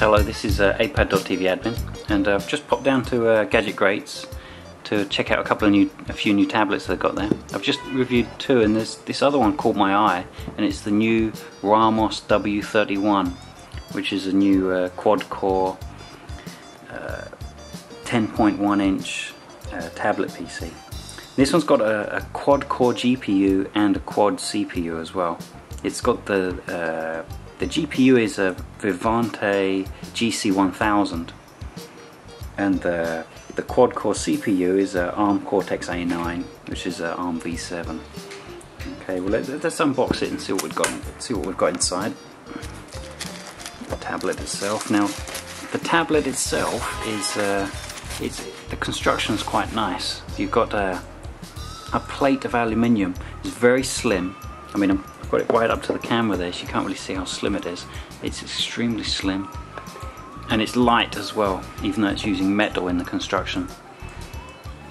hello, this is A31TV admin, and I've just popped down to Gadget Greats to check out a few new tablets they've got there. I've just reviewed two, and there's this other one caught my eye, and it's the new Ramos W31, which is a new quad-core 10.1 inch tablet PC. This one's got a quad-core GPU and a quad CPU as well. It's got the GPU is a Vivante GC1000, and the quad-core CPU is a ARM Cortex-A9, which is a ARM V7. Okay, well let's unbox it and see what we've got inside. The tablet itself. Now, the tablet itself is the construction is quite nice. You've got a plate of aluminium. It's very slim. I mean, I've got it right up to the camera there, so you can't really see how slim it is. It's extremely slim, and it's light as well, even though it's using metal in the construction.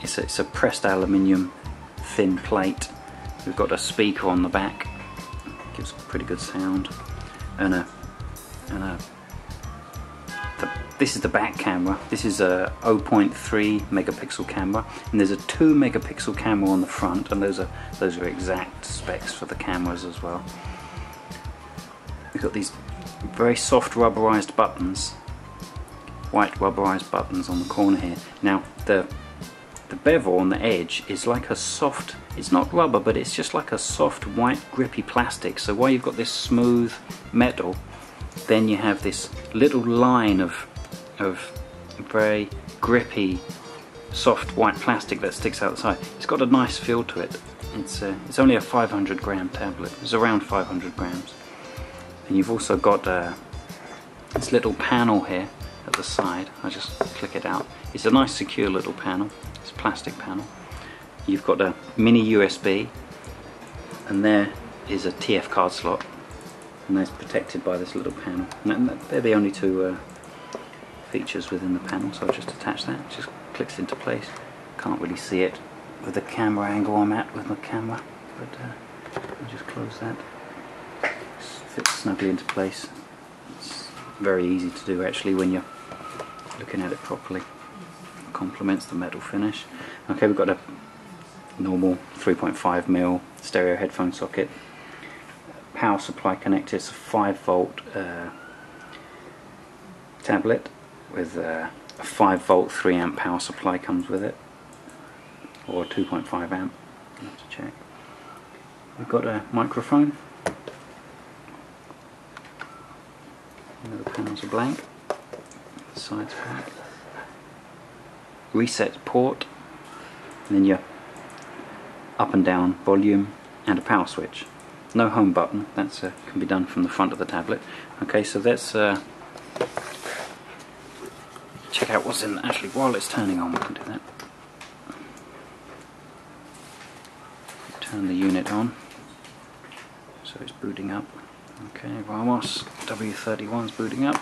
It's a pressed aluminium thin plate. We've got a speaker on the back, gives pretty good sound, and this is the back camera. This is a 0.3 megapixel camera, and there's a 2 megapixel camera on the front, and those are exact specs for the cameras as well. We've got these very soft rubberized buttons, white rubberized buttons on the corner here. Now the bevel on the edge is like a soft, it's not rubber, but it's just like a soft white grippy plastic. So while you've got this smooth metal, then you have this little line of very grippy soft white plastic that sticks out the side. It's got a nice feel to it. It's only a 500 gram tablet. It's around 500 grams. And you've also got this little panel here at the side. I just click it out. It's a nice secure little panel. It's a plastic panel. You've got a mini USB, and there is a TF card slot, and that's protected by this little panel. And they're the only two features within the panel, so I'll just attach that. It just clicks into place. Can't really see it with the camera angle I'm at with my camera, but I'll just close that. It fits snugly into place. It's very easy to do actually when you're looking at it properly. It complements the metal finish. Okay, we've got a normal 3.5mm stereo headphone socket, power supply connector. It's a 5-volt tablet with a 5-volt 3-amp power supply comes with it, or 2.5 amp. I'll have to check. We've got a microphone. The panels are blank. The sides blank. Reset port, and then your up and down volume, and a power switch. No home button. That's can be done from the front of the tablet. Okay, so let's check out what's in. Actually, while it's turning on, we can do that. Turn the unit on, so it's booting up. Okay, Ramos W31's booting up.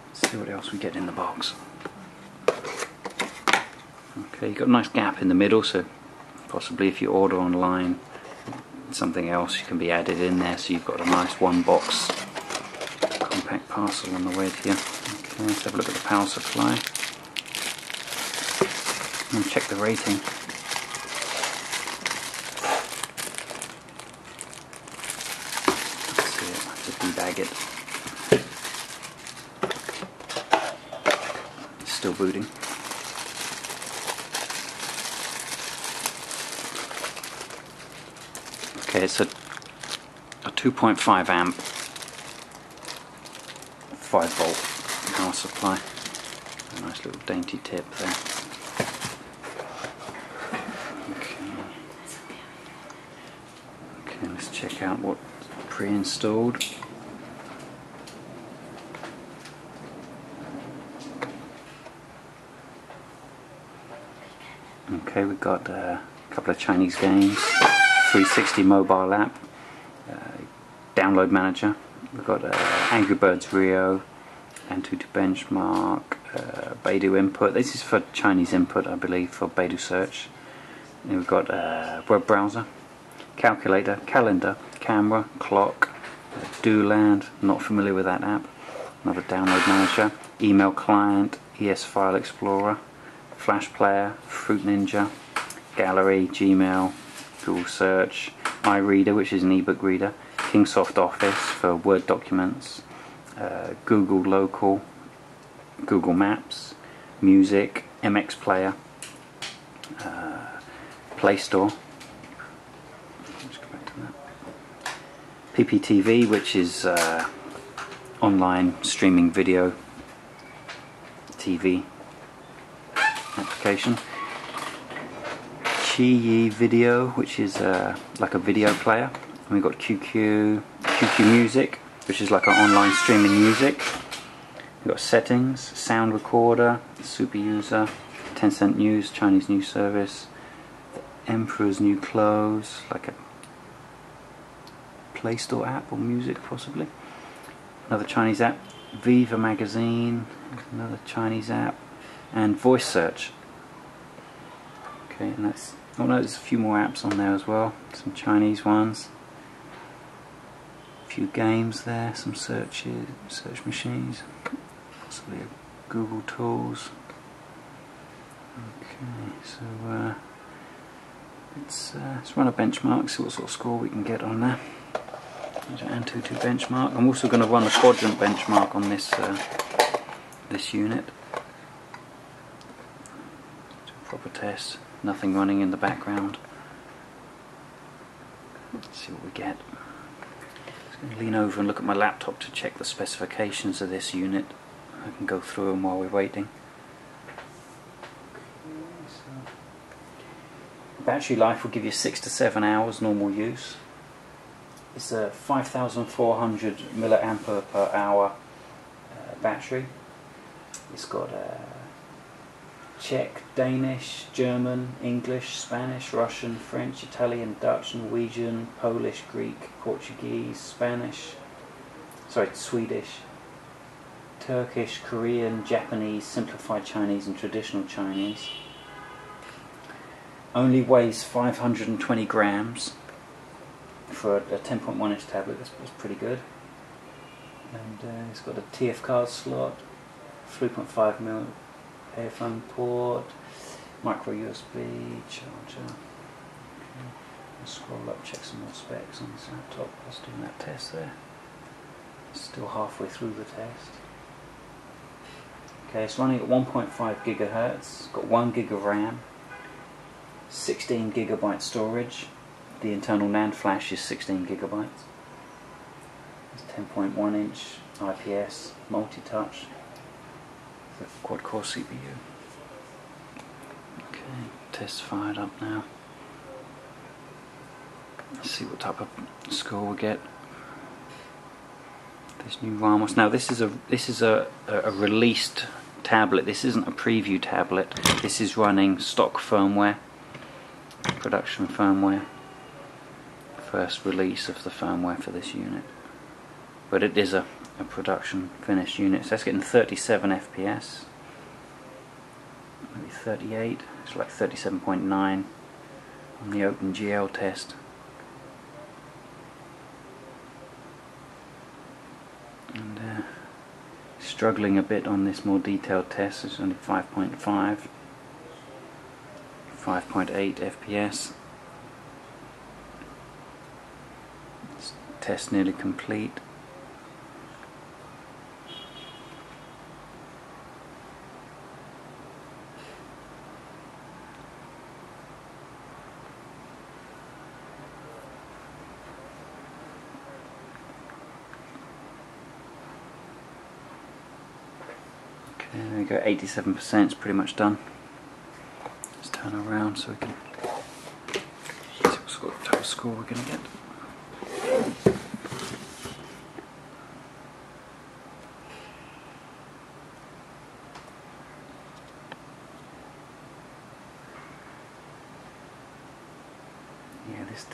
Let's see what else we get in the box. Okay, you've got a nice gap in the middle, so possibly if you order online something else, you can be added in there, so you've got a nice one box compact parcel on the way to you. Okay, let's have a look at the power supply and check the rating. Let's see it, I have to debag it. It's still booting. Okay, it's a 2.5 amp 5-volt power supply. A nice little dainty tip there. Okay, let's check out what's pre-installed. Okay, we've got a couple of Chinese games, 360 mobile app, download manager. We've got Angry Birds Rio, Antutu Benchmark, Baidu Input. This is for Chinese input, I believe, for Baidu search. And we've got web browser, calculator, calendar, camera, clock, Doland, not familiar with that app. Another download manager. Email client, ES File Explorer, Flash Player, Fruit Ninja, Gallery, Gmail, Google Search, iReader, which is an ebook reader, Kingsoft Office for Word documents, Google Local, Google Maps, Music, MX Player, Play Store. Let's go back to that. PPTV, which is online streaming video TV application. Qi Video, which is like a video player. And we've got QQ Music, which is like an online streaming music. We've got settings, sound recorder, super user, Tencent News, Chinese news service, the Emperor's New Clothes, like a Play Store app or music possibly. Another Chinese app, Viva Magazine, another Chinese app, and voice search. Okay, and that's, oh no, there's a few more apps on there as well, some Chinese ones. A few games there, some search machines, possibly a Google Tools. Okay, so let's run a benchmark, see what sort of score we can get on there. Antutu benchmark. I'm also going to run the quadrant benchmark on this this unit. Do a proper test. Nothing running in the background. Let's see what we get. Just going to lean over and look at my laptop to check the specifications of this unit. I can go through them while we're waiting. Battery life will give you 6 to 7 hours normal use. It's a 5,400 milliampere per hour battery. It's got Czech, Danish, German, English, Spanish, Russian, French, Italian, Dutch, Norwegian, Polish, Greek, Portuguese, Swedish, Turkish, Korean, Japanese, simplified Chinese and traditional Chinese. Only weighs 520 grams. For a 10.1 inch tablet, that's pretty good. And it's got a TF card slot, 3.5mm earphone port, micro USB charger. Okay. Let's scroll up, check some more specs on this laptop. I was doing that test there. Still halfway through the test. Okay, it's running at 1.5 GHz. Got 1 gig of RAM, 16 GB storage. The internal NAND flash is 16 GB. It's 10.1 inch IPS multi-touch. The quad-core CPU. Okay, test fired up now. Let's see what type of score we get. This new Ramos. Now this is a released tablet. This isn't a preview tablet. This is running stock firmware, production firmware. First release of the firmware for this unit, but it is a production finished unit. So that's getting 37 FPS, maybe 38. It's like 37.9 on the OpenGL test. And struggling a bit on this more detailed test. It's only 5.5, 5.8 FPS. Test nearly complete. Okay, there we go, 87%, it's pretty much done. Let's turn around so we can see what total score we're going to get. Yeah, this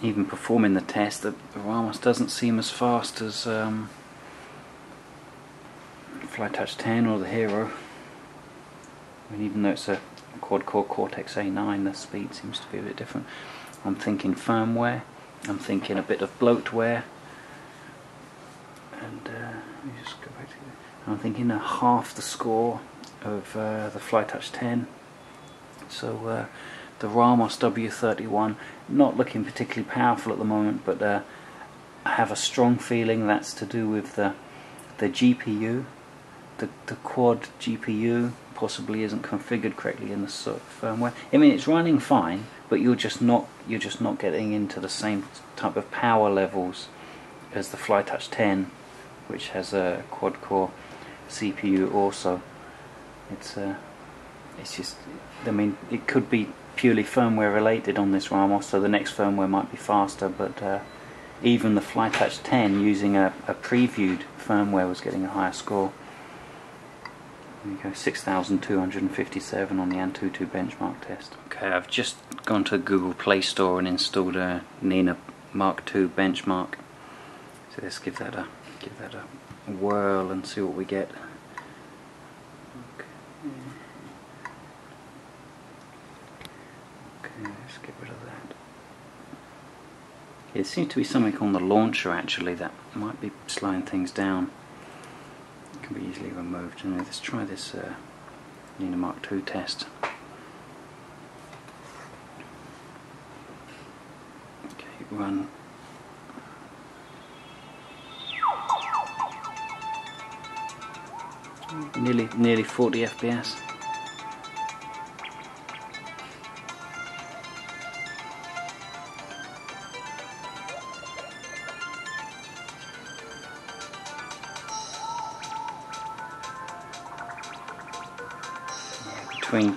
even performing the test, the Ramos doesn't seem as fast as FlyTouch 10 or the Hero. I mean, even though it's a quad-core Cortex A9, the speed seems to be a bit different. I'm thinking firmware, I'm thinking a bit of bloatware, I'm thinking half the score of the Flytouch 10. So the Ramos W31, not looking particularly powerful at the moment, but I have a strong feeling that's to do with the GPU. The quad GPU possibly isn't configured correctly in the firmware. I mean, it's running fine, but you're just not getting into the same type of power levels as the Flytouch 10, which has a quad core CPU also. It's just, I mean, it could be purely firmware related on this Ramos, so the next firmware might be faster, but even the Flytouch 10 using a previewed firmware was getting a higher score. There we go, 6,257 on the Antutu benchmark test. Okay, I've just gone to Google Play Store and installed a Nina Mark II benchmark. So let's give that a whirl and see what we get. Okay, let's get rid of that. It seems to be something on the launcher actually that might be slowing things down. It can be easily removed. And let's try this Nina Mark II test. Okay, run. Nearly 40 FPS.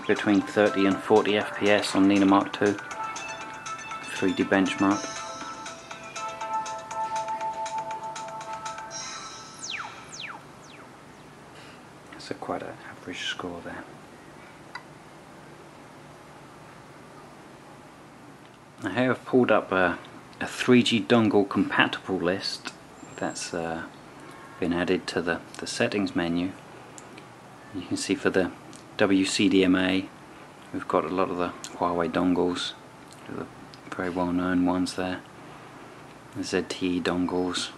Between 30 and 40 FPS on Nina Mark II 3D benchmark. That's quite an average score there. Now here I've pulled up a 3G dongle compatible list that's been added to the settings menu. You can see for the WCDMA we've got a lot of the Huawei dongles, the very well known ones there. The ZTE dongles,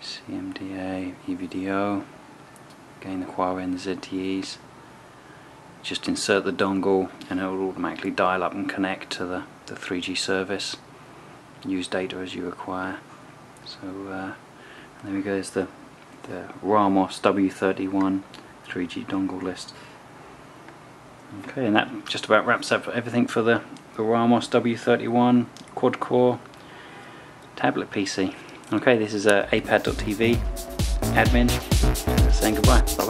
CMDA, EVDO, again the Huawei and the ZTEs. Just insert the dongle and it will automatically dial up and connect to the 3G service. Use data as you require. So there we go, there's the Ramos W31 3G dongle list. Okay, and that just about wraps up everything for the Ramos W31 quad core tablet PC. Okay, this is apad.tv admin saying goodbye. Bye.